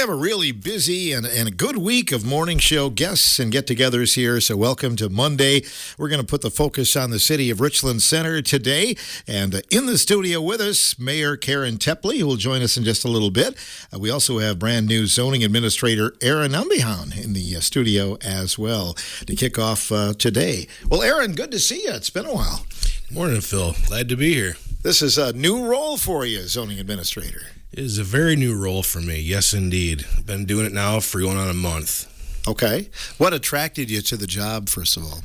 have a really busy and a good week of morning show guests and get-togethers here, so welcome to Monday. We're going to put the focus on the city of Richland Center today, and in the studio with us, Mayor Karin Tepley, who will join us in just a little bit. We also have brand new zoning administrator Aaron Umbehan in the studio as well to kick off today. Well, Aaron, good to see you. It's been a while. Morning, Phil. Glad to be here. This is a new role for you, zoning administrator. It is a very new role for me. Yes, indeed. I've been doing it now for going on a month. Okay. What attracted you to the job, first of all?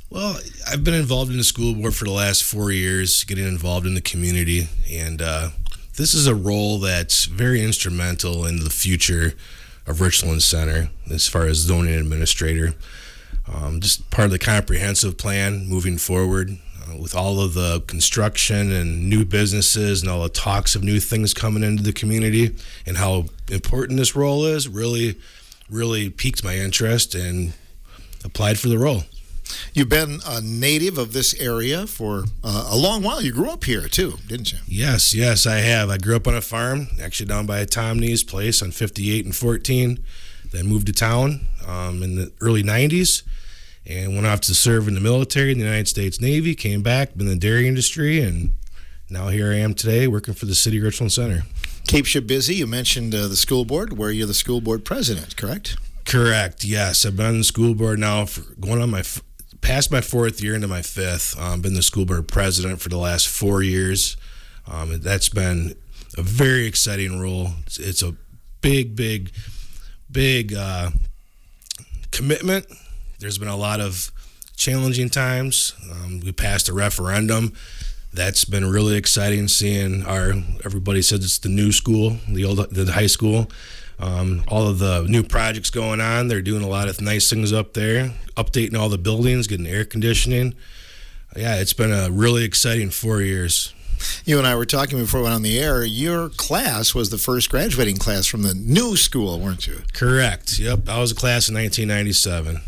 Well, I've been involved in the school board for the last 4 years, getting involved in the community, and this is a role that's very instrumental in the future of Richland Center as far as zoning administrator. Just part of the comprehensive plan moving forward. With all of the construction and new businesses and all the talks of new things coming into the community and how important this role is, really piqued my interest and applied for the role. You've been a native of this area for a long while. You grew up here too, didn't you? Yes, I have. I grew up on a farm, actually down by Tom Nee's place on 58 and 14. Then moved to town in the early 90s. And went off to serve in the military in the United States Navy, came back, been in the dairy industry, and now here I am today working for the city of Richland Center. Keeps you busy. You mentioned the school board, where you're the school board president, correct? Correct, yes. I've been on the school board now for going on past my fourth year into my fifth. Been the school board president for the last 4 years. That's been a very exciting role. It's a big commitment. There's been a lot of challenging times. We passed a referendum. That's been really exciting seeing everybody says it's the new school, the high school. All of the new projects going on. They're doing a lot of nice things up there, updating all the buildings, getting air conditioning. Yeah, it's been a really exciting 4 years. You and I were talking before we went on the air. Your class was the first graduating class from the new school, weren't you? Correct. Yep. I was a class in 1997.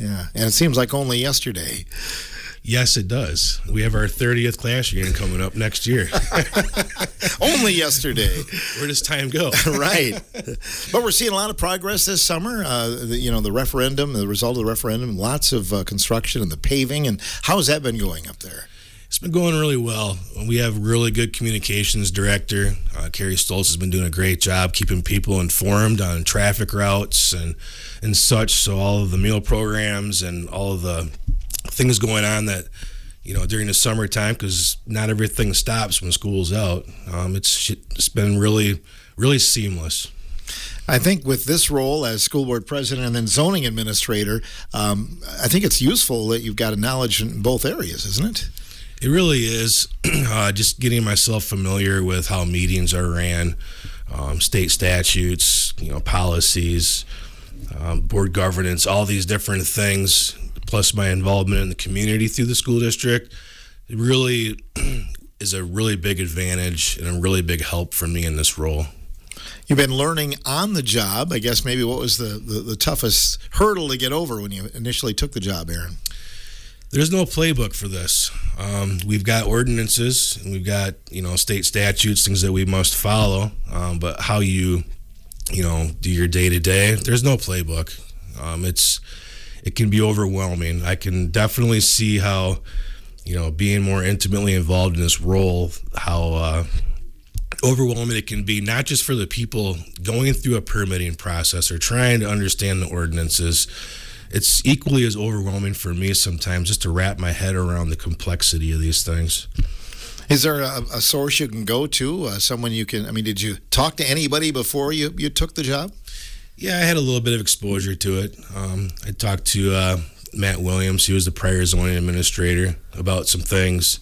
Yeah, and it seems like only yesterday. Yes, it does. We have our 30th class reunion coming up next year. Only yesterday. Where does time go? Right. But we're seeing a lot of progress this summer. The referendum, the result of the referendum, lots of construction and the paving. And how has that been going up there? It's been going really well. We have really good communications director. Carrie Stoltz has been doing a great job keeping people informed on traffic routes and such. So all of the meal programs and all of the things going on that, during the summertime, because not everything stops when school's out. It's been really, really seamless. I think with this role as school board president and then zoning administrator, I think it's useful that you've got a knowledge in both areas, isn't it? It really is. Just getting myself familiar with how meetings are ran, state statutes, policies, board governance, all these different things, plus my involvement in the community through the school district. It really is a really big advantage and a really big help for me in this role. You've been learning on the job. I guess maybe what was the toughest hurdle to get over when you initially took the job, Aaron? There's no playbook for this. We've got ordinances and we've got, state statutes, things that we must follow. But how you do your day to day, there's no playbook. It can be overwhelming. I can definitely see how, being more intimately involved in this role, how overwhelming it can be, not just for the people going through a permitting process or trying to understand the ordinances. It's equally as overwhelming for me sometimes just to wrap my head around the complexity of these things. Is there a source you can go to, someone you can, did you talk to anybody before you took the job? Yeah, I had a little bit of exposure to it. I talked to Matt Williams, he was the prior zoning administrator, about some things.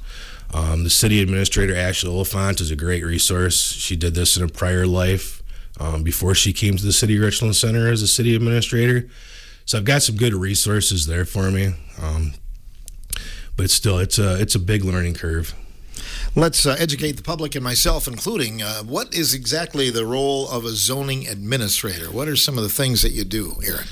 The city administrator, Ashley Oliphant, is a great resource. She did this in a prior life before she came to the city of Richland Center as a city administrator. So I've got some good resources there for me, but still, it's a big learning curve. Let's educate the public and myself, including what is exactly the role of a zoning administrator? What are some of the things that you do, Aaron?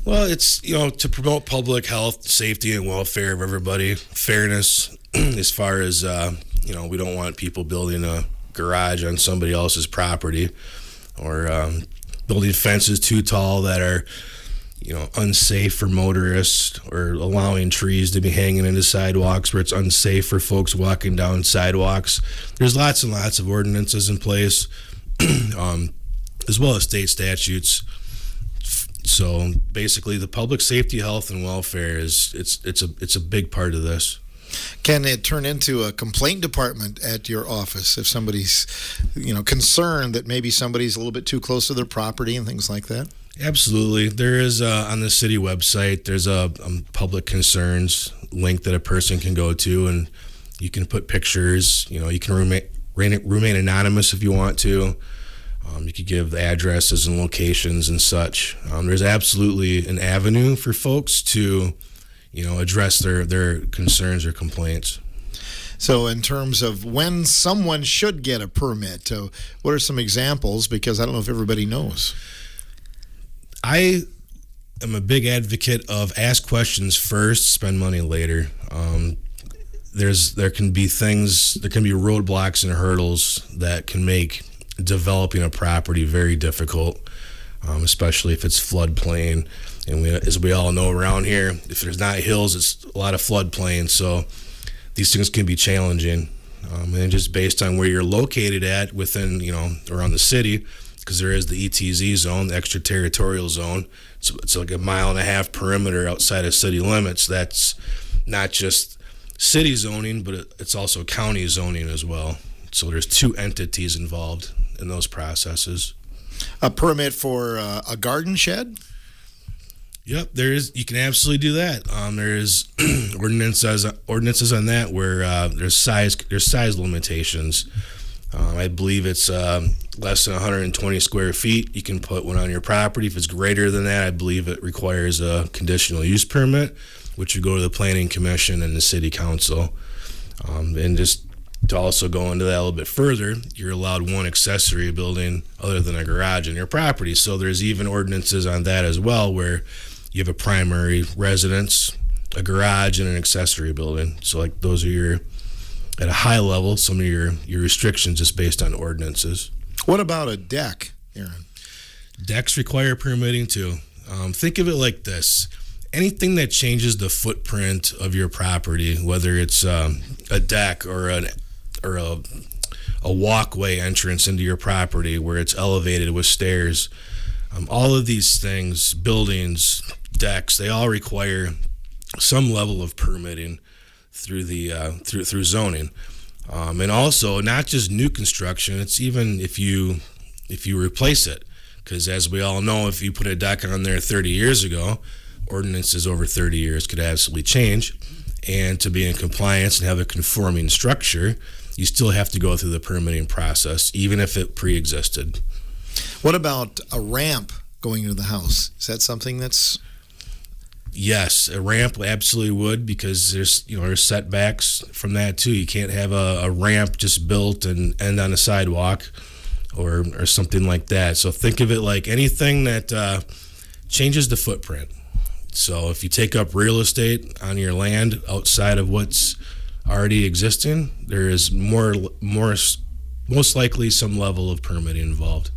Well, it's to promote public health, safety, and welfare of everybody, fairness, as far as we don't want people building a garage on somebody else's property, or building fences too tall that are, unsafe for motorists, or allowing trees to be hanging into sidewalks where it's unsafe for folks walking down sidewalks. There's lots and lots of ordinances in place, as well as state statutes. So basically, the public safety, health, and welfare it's a big part of this. Can it turn into a complaint department at your office if somebody's, concerned that maybe somebody's a little bit too close to their property and things like that? Absolutely. There is on the city website, there's a public concerns link that a person can go to, and you can put pictures. You can remain anonymous if you want to. You could give the addresses and locations and such. There's absolutely an avenue for folks to, address their concerns or complaints. So in terms of when someone should get a permit, what are some examples? Because I don't know if everybody knows. I am a big advocate of ask questions first, spend money later. There can be roadblocks and hurdles that can make developing a property very difficult, especially if it's floodplain. And as we all know around here, if there's not hills, it's a lot of floodplain. So these things can be challenging. And just based on where you're located at within, around the city, because there is the ETZ zone, the extraterritorial zone. So it's like a 1.5 mile perimeter outside of city limits. That's not just city zoning, but it's also county zoning as well. So there's two entities involved in those processes. A permit for a garden shed? Yep, there is. You can absolutely do that. There is ordinances on that where there's size limitations. I believe it's less than 120 square feet. You can put one on your property. If it's greater than that, I believe it requires a conditional use permit, which would go to the Planning Commission and the City Council. And just to also go into that a little bit further, you're allowed one accessory building other than a garage in your property. So there's even ordinances on that as well, where you have a primary residence, a garage, and an accessory building. So like those are at a high level, some of your restrictions just based on ordinances. What about a deck, Aaron? Decks require permitting too. Think of it like this. Anything that changes the footprint of your property, whether it's a deck or a walkway entrance into your property where it's elevated with stairs, all of these things, buildings, decks, they all require some level of permitting through the through zoning, and also not just new construction. It's even if you replace it, because as we all know, if you put a deck on there 30 years ago, ordinances over 30 years could absolutely change, and to be in compliance and have a conforming structure, you still have to go through the permitting process, even if it pre-existed. What about a ramp going into the house? Is that something that's... Yes, a ramp absolutely would, because there's setbacks from that too. You can't have a ramp just built and end on a sidewalk or something like that. So think of it like anything that changes the footprint. So if you take up real estate on your land outside of what's already existing, there is most likely some level of permitting involved.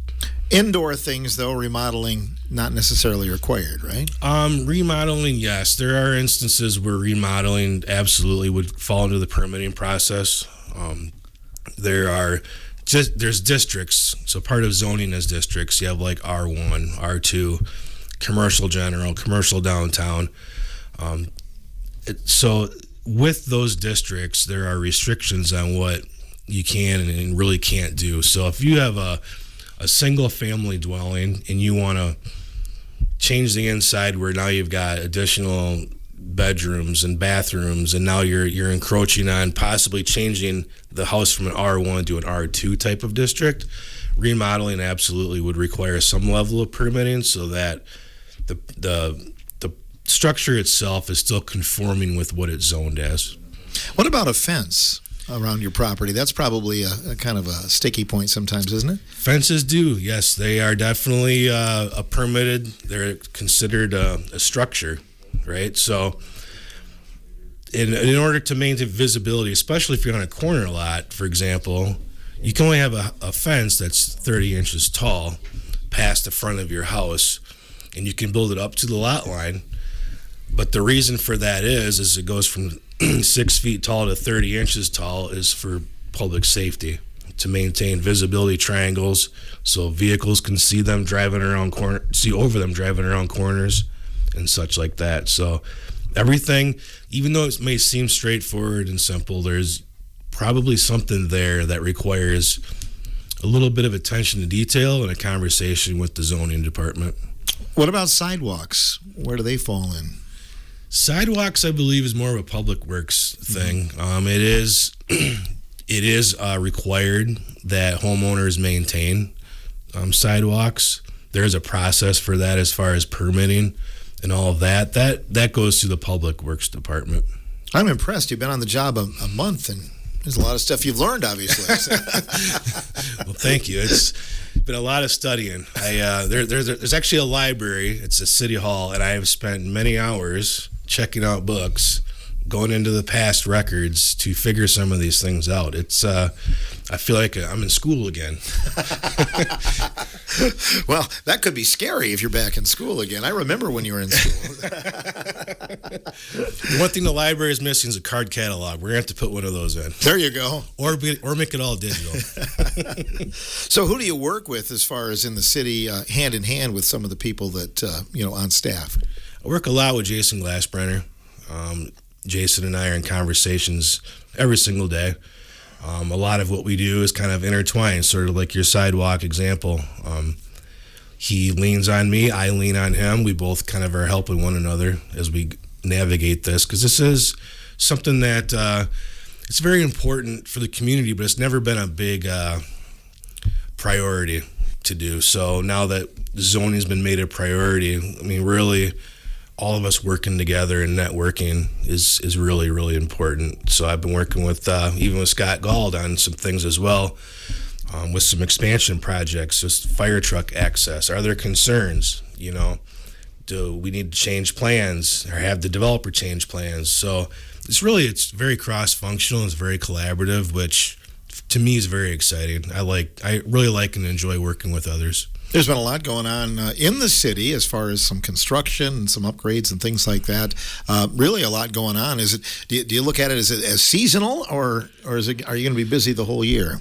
Indoor things, though, remodeling not necessarily required, right? Remodeling, yes. There are instances where remodeling absolutely would fall into the permitting process. There's districts. So part of zoning is districts. You have like R1, R2, commercial general, commercial downtown. So with those districts, there are restrictions on what you can and really can't do. So if you have a single family dwelling and you want to change the inside where now you've got additional bedrooms and bathrooms, and now you're encroaching on possibly changing the house from an R1 to an R2 type of district, remodeling absolutely would require some level of permitting so that the structure itself is still conforming with what it's zoned as. What about a fence around your property? That's probably a kind of a sticky point sometimes, isn't it? Fences do, yes. They are definitely a permitted. They're considered a structure, right? So in order to maintain visibility, especially if you're on a corner lot, for example, you can only have a fence that's 30 inches tall. past the front of your house, and you can build it up to the lot line. But the reason for that is it goes from 6 feet tall to 30 inches tall is for public safety, to maintain visibility triangles so vehicles can see over them driving around corners and such like that. So everything, even though it may seem straightforward and simple, there's probably something there that requires a little bit of attention to detail and a conversation with the zoning department. What about sidewalks? Where do they fall in? Sidewalks, I believe, is more of a public works thing. It is required that homeowners maintain sidewalks. There's a process for that as far as permitting and all of that. That goes to the public works department. I'm impressed. You've been on the job a month, and there's a lot of stuff you've learned, obviously. Well, thank you. It's been a lot of studying. There's actually a library. It's a city hall, and I have spent many hours checking out books, going into the past records to figure some of these things out. It's I feel like I'm in school again. Well, that could be scary if you're back in school again. I remember when you were in school. The one thing the library is missing is a card catalog. We're going to have to put one of those in. There you go. Or make it all digital. So who do you work with as far as in the city, hand in hand with some of the people that, on staff? I work a lot with Jason Glassbrenner. Jason and I are in conversations every single day. A lot of what we do is kind of intertwined, sort of like your sidewalk example. He leans on me, I lean on him. We both kind of are helping one another as we navigate this, because this is something that it's very important for the community, but it's never been a big priority to do. So now that zoning's been made a priority, I mean, really, all of us working together and networking is really, really important. So I've been working with, even with Scott Gald on some things as well, with some expansion projects, just fire truck access. Are there concerns? Do we need to change plans or have the developer change plans? So it's very cross-functional. It's very collaborative, which to me is very exciting. I really like and enjoy working with others. There's been a lot going on in the city as far as some construction and some upgrades and things like that. Really, a lot going on. Is it? Do you look at it as seasonal, or is it? Are you going to be busy the whole year?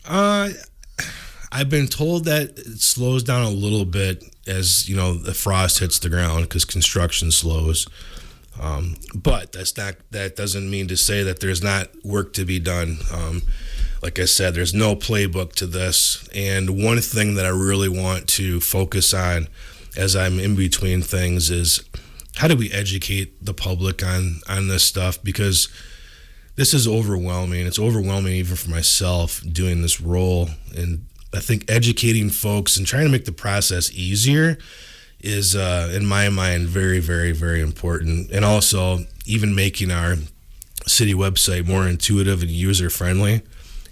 I've been told that it slows down a little bit as the frost hits the ground because construction slows. But that doesn't mean to say that there's not work to be done. Like I said, there's no playbook to this. And one thing that I really want to focus on as I'm in between things is how do we educate the public on this stuff? Because this is overwhelming. It's overwhelming even for myself doing this role. And I think educating folks and trying to make the process easier is, in my mind, very, very, very important. And also even making our city website more intuitive and user-friendly,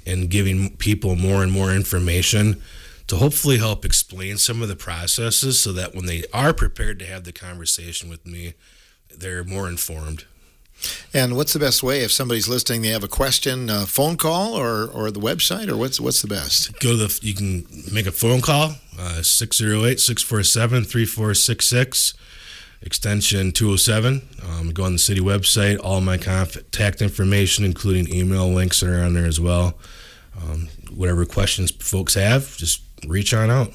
and giving people more and more information to hopefully help explain some of the processes so that when they are prepared to have the conversation with me, they're more informed. And what's the best way if somebody's listening, they have a question, phone call or the website, or what's the best? You can make a phone call, 608-647-3466. Extension 207. Go on the city website. All my contact information, including email links, are on there as well. Whatever questions folks have, just reach on out.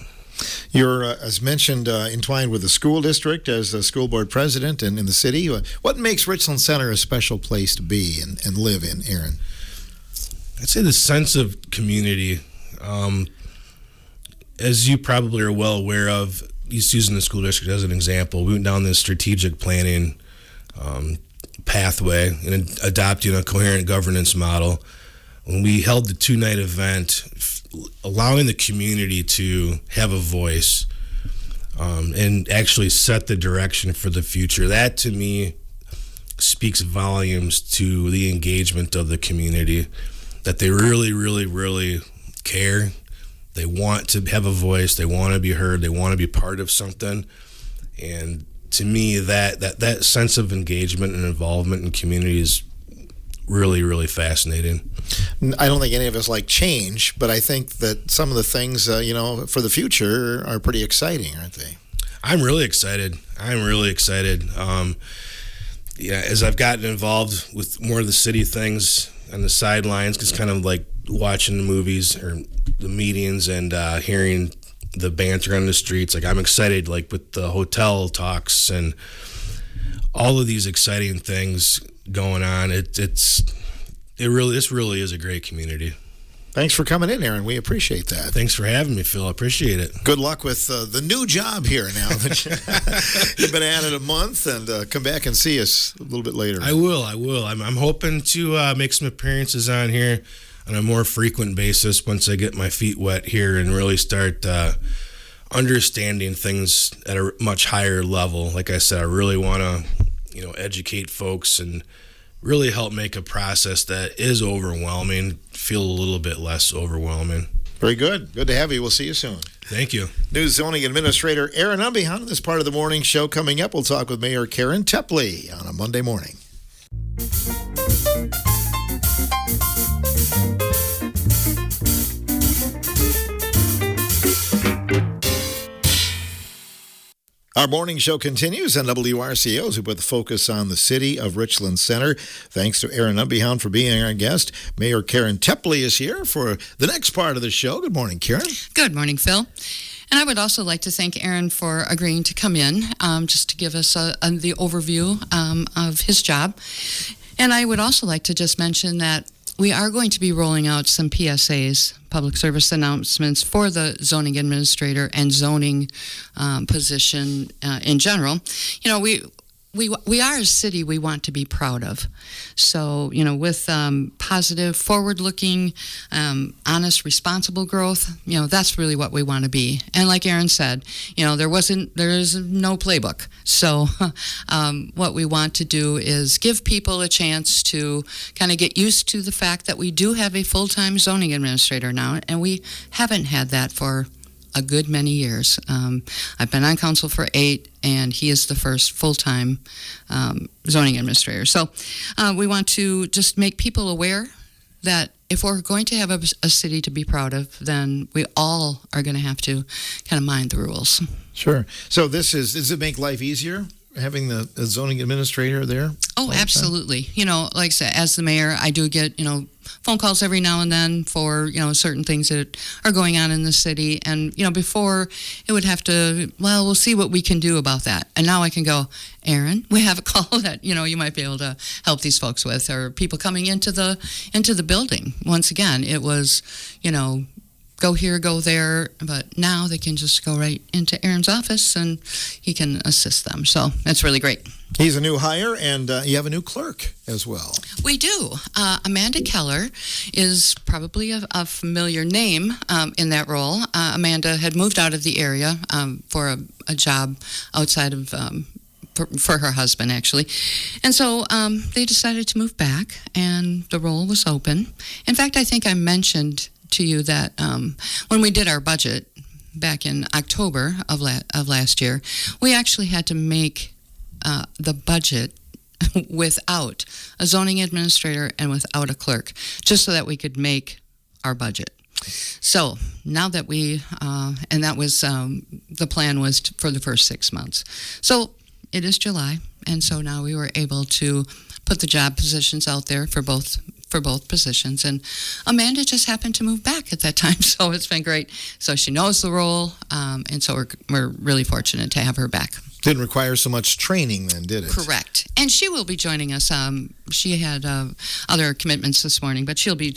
You're, as mentioned, entwined with the school district as the school board president and in the city. What makes Richland Center a special place to be and live in, Aaron? I'd say the sense of community. As you probably are well aware of, just using the school district as an example, we went down this strategic planning pathway and adopting a coherent governance model. When we held the 2-night event, allowing the community to have a voice and actually set the direction for the future, that to me speaks volumes to the engagement of the community, that they really, really, really care. They want to have a voice. They want to be heard. They want to be part of something. And to me, that sense of engagement and involvement in community is really, really fascinating. I don't think any of us like change, but I think that some of the things, for the future are pretty exciting, aren't they? I'm really excited. As I've gotten involved with more of the city things on the sidelines, just kind of like watching the movies or the meetings and hearing the banter on the streets. Like, I'm excited, like with the hotel talks and all of these exciting things going on. This really is a great community. Thanks for coming in, Aaron. We appreciate that. Thanks for having me, Phil. I appreciate it. Good luck with the new job here now that you've been at it a month, and come back and see us a little bit later. I will. I'm hoping to make some appearances on here on a more frequent basis once I get my feet wet here and really start understanding things at a much higher level. Like I said, I really want to, educate folks and really help make a process that is overwhelming feel a little bit less overwhelming. Very good. Good to have you. We'll see you soon. Thank you. New Zoning Administrator Aaron Umbehan. This part of the morning show coming up. We'll talk with Mayor Karin Tepley on a Monday morning. Our morning show continues on WRCOs. We put the focus on the city of Richland Center. Thanks to Aaron Umbehan for being our guest. Mayor Karin Tepley is here for the next part of the show. Good morning, Karin. Good morning, Phil. And I would also like to thank Aaron for agreeing to come in just to give us the overview of his job. And I would also like to just mention that we are going to be rolling out some PSAs, public service announcements, for the zoning administrator and zoning position in general. We are a city we want to be proud of. So, with positive, forward-looking, honest, responsible growth, that's really what we want to be. And like Aaron said, there is no playbook. So what we want to do is give people a chance to kind of get used to the fact that we do have a full-time zoning administrator now, and we haven't had that for a good many years. I've been on council for 8, and he is the first full-time zoning administrator. So we want to just make people aware that if we're going to have a city to be proud of, then we all are going to have to kind of mind the rules. Sure. So does it make life easier, having the zoning administrator there? Oh, absolutely. Like I said, as the mayor, I do get, phone calls every now and then for, certain things that are going on in the city. And, before it would have to, we'll see what we can do about that. And now I can go, Aaron, we have a call that, you might be able to help these folks with, or people coming into the building. Once again, it was, go here, go there, but now they can just go right into Aaron's office and he can assist them. So that's really great. He's a new hire, and you have a new clerk as well. We do. Amanda Keller is probably a familiar name in that role. Amanda had moved out of the area for a job outside of for her husband, actually. And so they decided to move back, and the role was open. In fact, I think I mentioned to you that when we did our budget back in October of last year, we actually had to make the budget without a zoning administrator and without a clerk, just so that we could make our budget. So now that and that was the plan was for the first 6 months. So it is July, and so now we were able to put the job positions out there for both positions, and Amanda just happened to move back at that time, so it's been great. So she knows the role, and so we're really fortunate to have her back. Didn't require so much training then, did it? Correct. And she will be joining us. She had other commitments this morning, but she'll be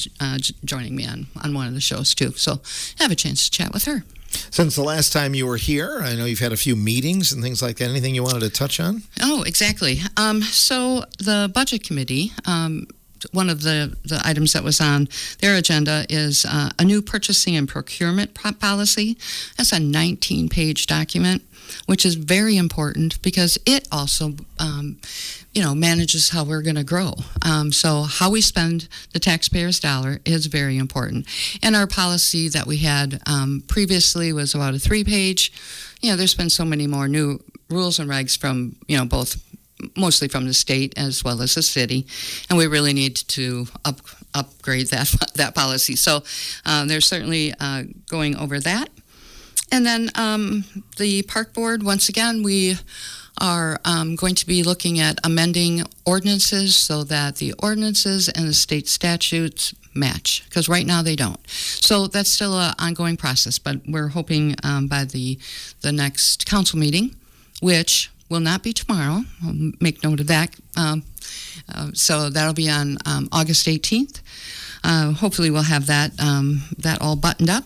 joining me on one of the shows too. So I have a chance to chat with her. Since the last time you were here, I know you've had a few meetings and things like that. Anything you wanted to touch on? Oh, exactly. So the Budget Committee, one of the items that was on their agenda is a new purchasing and procurement policy. That's a 19-page document, which is very important because it also, manages how we're going to grow. So how we spend the taxpayer's dollar is very important. And our policy that we had previously was about a 3-page. There's been so many more new rules and regs from, both mostly from the state as well as the city, and we really need to upgrade that policy. So they're certainly going over that. And then the park board, once again, we are going to be looking at amending ordinances so that the ordinances and the state statutes match, because right now they don't. So that's still an ongoing process, but we're hoping by the next council meeting, which will not be tomorrow. I'll make note of that. So that'll be on August 18th. Hopefully we'll have that all buttoned up.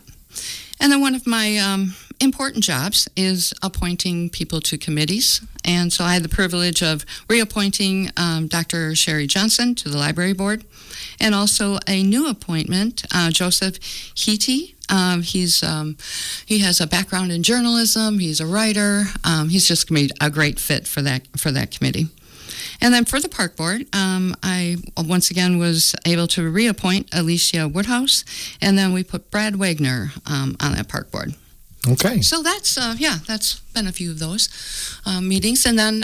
And then one of my important jobs is appointing people to committees. And so I had the privilege of reappointing Dr. Sherry Johnson to the library board, and also a new appointment, Joseph Heaty. He has a background in journalism. He's a writer. He's just going to be a great fit for that committee. And then for the park board, I once again was able to reappoint Alicia Woodhouse, and then we put Brad Wagner on that park board. Okay. So that's been a few of those meetings. And then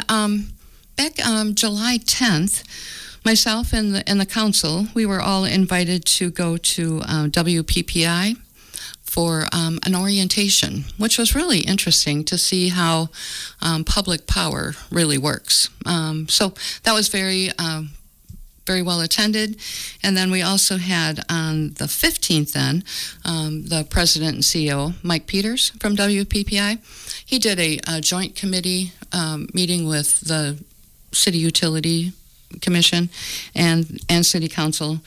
back July 10th, myself and the council, we were all invited to go to WPPI for an orientation, which was really interesting to see how public power really works. So that was very well attended. And then we also had on the 15th then, the president and CEO, Mike Peters from WPPI. He did a joint committee meeting with the City Utility Commission and City Council,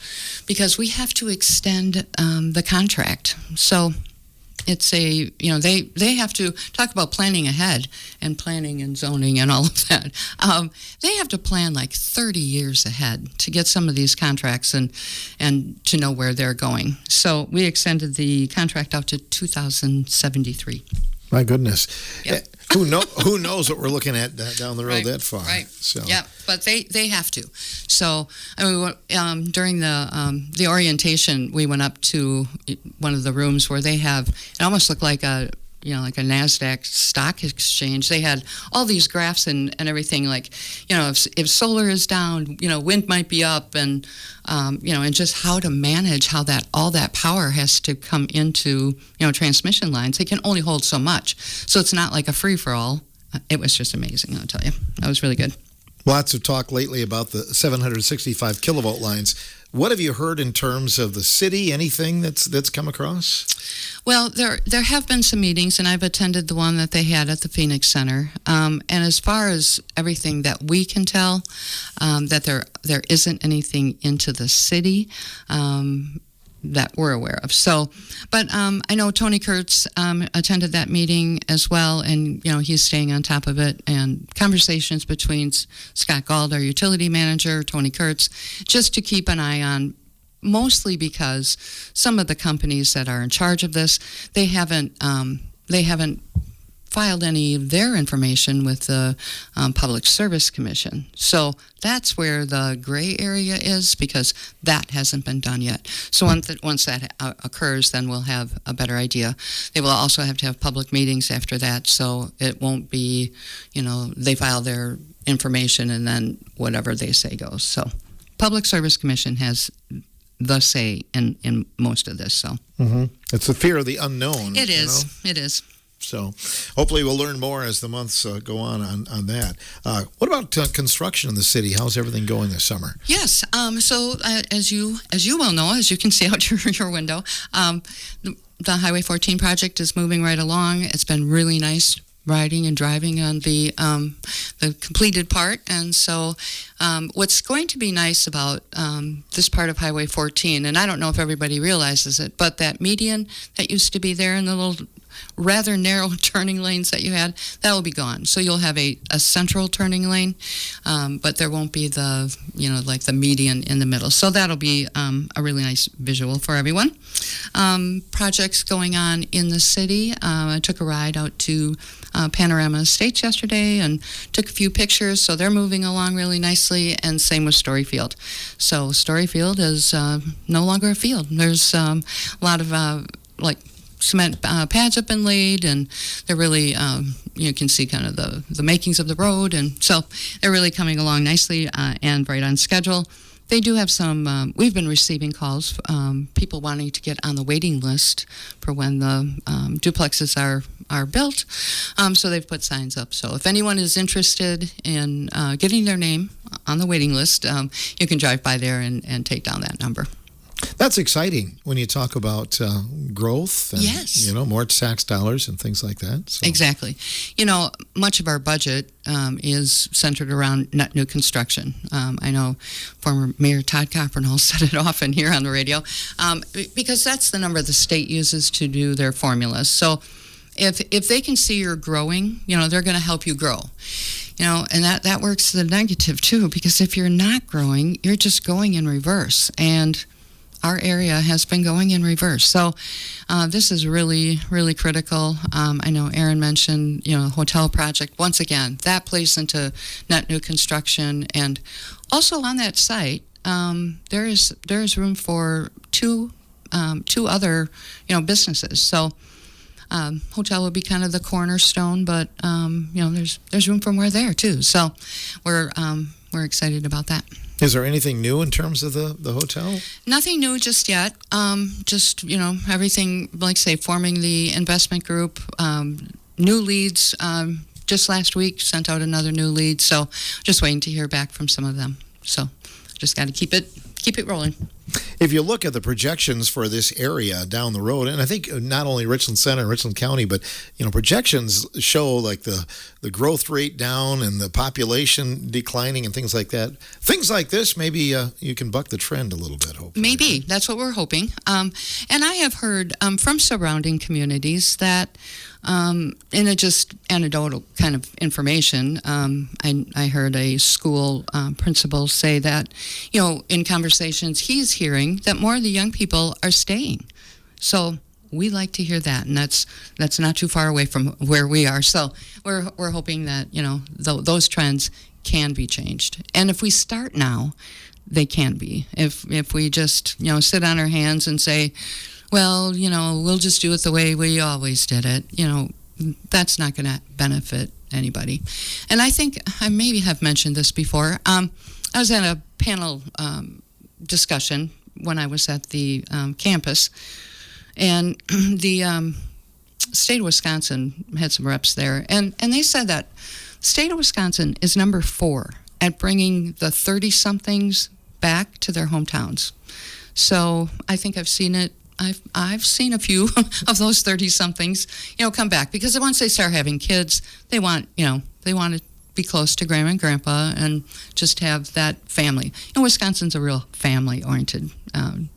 because we have to extend the contract. So it's they have to talk about planning ahead and planning and zoning and all of that. They have to plan like 30 years ahead to get some of these contracts and to know where they're going. So we extended the contract out to 2073. My goodness. Yep. Who knows what we're looking at down the road that far? Right. So. Yeah, but they have to. So during the orientation, we went up to one of the rooms where they have. It almost looked like a NASDAQ stock exchange. They had all these graphs and everything, like, if solar is down, wind might be up, and and just how to manage how all that power has to come into transmission lines. They can only hold so much, so it's not like a free for all. It was just amazing, I'll tell you. That was really good. Lots of talk lately about the 765 kilovolt lines. What have you heard in terms of the city? Anything that's come across? Well, there have been some meetings, and I've attended the one that they had at the Phoenix Center. And as far as everything that we can tell, that there isn't anything into the city that we're aware of. So, but I know Tony Kurtz attended that meeting as well, and he's staying on top of it. And conversations between Scott Gald, our utility manager, Tony Kurtz, just to keep an eye on. Mostly because some of the companies that are in charge of this, they haven't filed any of their information with the Public Service Commission. So that's where the gray area is, because that hasn't been done yet. So once that occurs, then we'll have a better idea. They will also have to have public meetings after that, so it won't be, they file their information and then whatever they say goes. So Public Service Commission has the say in most of this. So It's the fear of the unknown. It is. It is. So hopefully we'll learn more as the months go on that. What about construction in the city? How's everything going this summer? Yes. So as you well know, as you can see out your window, the Highway 14 project is moving right along. It's been really nice riding and driving on the completed part. And so what's going to be nice about this part of Highway 14, and I don't know if everybody realizes it, but that median that used to be there in the little rather narrow turning lanes that you had, that will be gone. So you'll have a central turning lane, but there won't be the, like the median in the middle. So that'll be a really nice visual for everyone. Projects going on in the city. I took a ride out to Panorama Estates yesterday and took a few pictures. So they're moving along really nicely, and same with Storyfield. So Storyfield is no longer a field. There's a lot of cement pads have been laid, and they're really, you can see kind of the makings of the road, and so they're really coming along nicely and right on schedule. They do have some, we've been receiving calls, people wanting to get on the waiting list for when the duplexes are built. So they've put signs up. So if anyone is interested in getting their name on the waiting list, you can drive by there and take down that number. That's exciting when you talk about growth and, yes. More tax dollars and things like that. So. Exactly. Much of our budget is centered around net new construction. I know former Mayor Todd Coppernall said it often here on the radio, because that's the number the state uses to do their formulas. So if they can see you're growing, they're going to help you grow. And that works to the negative too, because if you're not growing, you're just going in reverse. And our area has been going in reverse. So this is really, really critical. I know Aaron mentioned, hotel project. Once again, that plays into net new construction. And also on that site, there is room for two other, businesses. So hotel would be kind of the cornerstone, but, there's room for more there too. So we're excited about that. Is there anything new in terms of the hotel? Nothing new just yet. Just, everything, like say, forming the investment group, new leads. Just last week, sent out another new lead. So just waiting to hear back from some of them. So just got to keep it rolling. If you look at the projections for this area down the road, and I think not only Richland Center and Richland County, but projections show like the growth rate down and the population declining and things like that. Things like this, maybe you can buck the trend a little bit. Hopefully. Maybe that's what we're hoping. And I have heard from surrounding communities that, in a just anecdotal kind of information, I heard a school principal say that, in conversations he's hearing that more of the young people are staying. So we like to hear that, and that's not too far away from where we are. So we're hoping that those trends can be changed, and if we start now, they can be. If we just sit on our hands and say, well, we'll just do it the way we always did it, that's not going to benefit anybody. And I think I maybe have mentioned this before. I was at a panel discussion when I was at the campus, and the state of Wisconsin had some reps there, and they said that the state of Wisconsin is number 4 at bringing the 30-somethings back to their hometowns. So I think I've seen it. I've seen a few of those 30-somethings, come back, because once they start having kids, they want to be close to grandma and grandpa and just have that family. And Wisconsin's a real family-oriented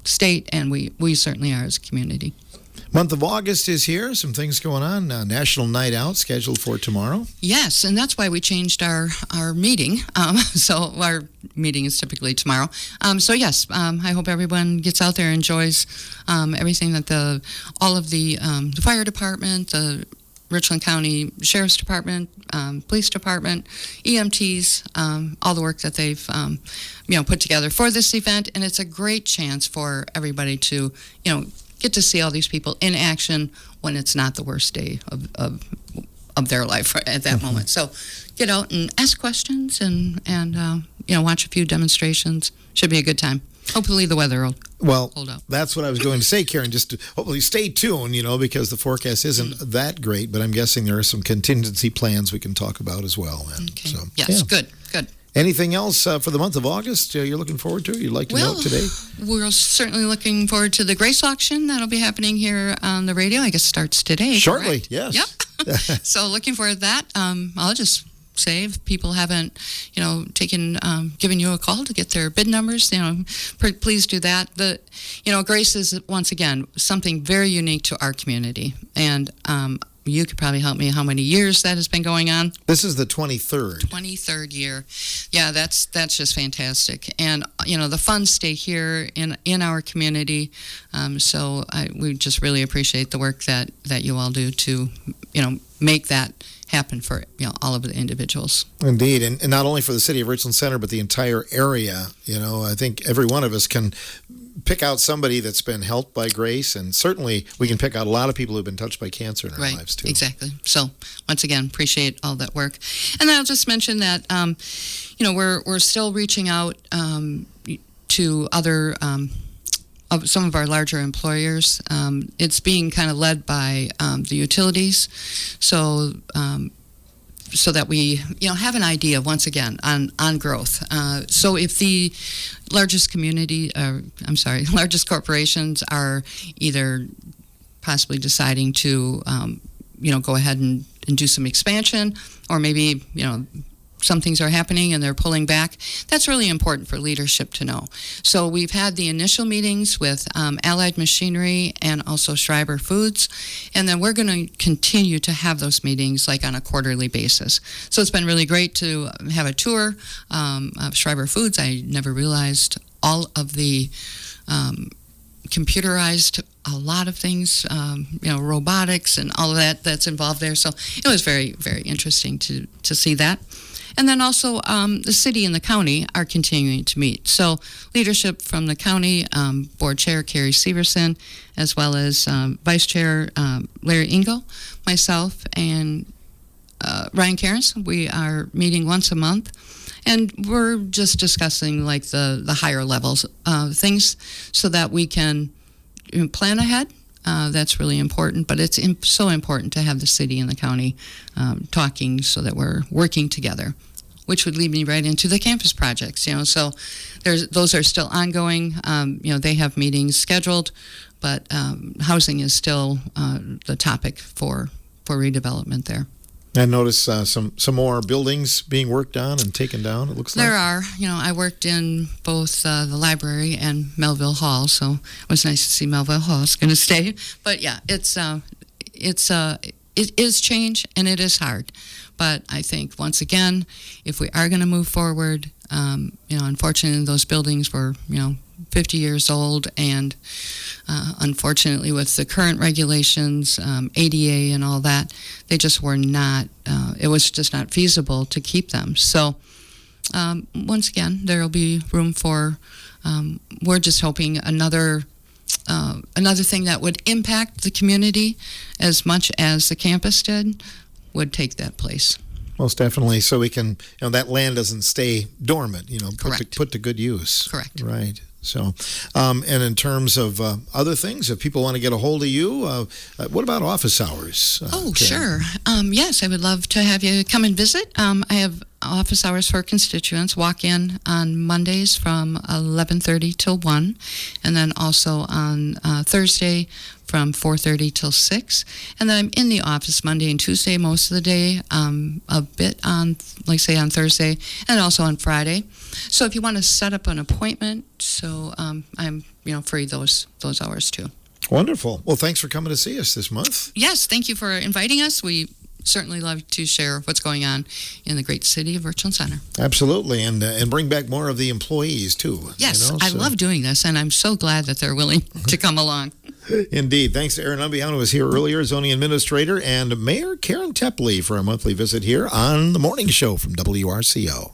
state, and we certainly are as a community. Month of August is here. Some things going on. National Night Out scheduled for tomorrow. Yes, and that's why we changed our meeting. So our meeting is typically tomorrow. So yes, I hope everyone gets out there and enjoys everything that all of the fire department, the Richland County Sheriff's Department, Police Department, EMTs, all the work that they've put together for this event, and it's a great chance for everybody to get to see all these people in action when it's not the worst day of their life at that moment. So get out and ask questions and watch a few demonstrations. Should be a good time. Hopefully the weather will hold up. That's what I was going to say, Karin. Just hopefully stay tuned, because the forecast isn't that great, but I'm guessing there are some contingency plans we can talk about as well. And okay. So, yes, good. Anything else for the month of August you're looking forward to, you'd like to note today? We're certainly looking forward to the Grace Auction. That'll be happening here on the radio. I guess starts today. Shortly, correct? yes. Yep. So looking forward to that. I'll just say, if people haven't, given you a call to get their bid numbers, please do that. Grace is, once again, something very unique to our community. And you could probably help me how many years that has been going on. This is the 23rd. 23rd year. Yeah, that's just fantastic. And, the funds stay here in our community. So we just really appreciate the work that you all do to, make that happen for all of the individuals. Indeed, and not only for the city of Richland Center, but the entire area. I think every one of us can pick out somebody that's been helped by grace, and certainly we can pick out a lot of people who've been touched by cancer in our lives too. Exactly. So once again, appreciate all that work. And then I'll just mention that we're still reaching out to other of some of our larger employers. It's being kind of led by the utilities, so that we have an idea once again on growth. So if the largest corporations are either possibly deciding to go ahead and do some expansion, or maybe some things are happening and they're pulling back, that's really important for leadership to know. So we've had the initial meetings with Allied Machinery and also Schreiber Foods, and then we're going to continue to have those meetings like on a quarterly basis. So it's been really great to have a tour of Schreiber Foods. I never realized all of the computerized a lot of things, robotics and all of that's involved there. So it was very, very interesting to see that. And then also the city and the county are continuing to meet. So leadership from the county, board chair Carrie Severson, as well as vice chair Larry Ingle, myself, and Ryan Cairns, we are meeting once a month. And we're just discussing like the higher levels things so that we can plan ahead. That's really important, but it's so important to have the city and the county talking so that we're working together, which would lead me right into the campus projects. So those are still ongoing. They have meetings scheduled, but housing is still the topic for redevelopment there. I noticed some more buildings being worked on and taken down, it looks like. There are. I worked in both the library and Melville Hall, so it was nice to see Melville Hall is going to stay. But yeah, it is change and it is hard. But I think, once again, if we are going to move forward, unfortunately, those buildings were, 50 years old, and unfortunately, with the current regulations, ADA and all that, they just were not, it was just not feasible to keep them. So, once again, there will be room for, we're just hoping another thing that would impact the community as much as the campus did would take that place. Most definitely, so we can, that land doesn't stay dormant, put to good use. Correct. Right. So, and in terms of other things, if people want to get a hold of you, what about office hours? Sure. Yes, I would love to have you come and visit. I have office hours for constituents. Walk in on Mondays from 11:30 till 1, and then also on Thursday from 4:30 till 6. And then I'm in the office Monday and Tuesday most of the day, a bit on, like say, on Thursday, and also on Friday. So if you want to set up an appointment, so I'm free those hours too. Wonderful. Well, thanks for coming to see us this month. Yes, thank you for inviting us. We certainly love to share what's going on in the great city of Richland Center. Absolutely, and bring back more of the employees too. Yes, I love doing this, and I'm so glad that they're willing to come along. Indeed. Thanks to Erin Umbiano, who was here earlier, zoning administrator, and Mayor Karin Tepley for a monthly visit here on the morning show from WRCO.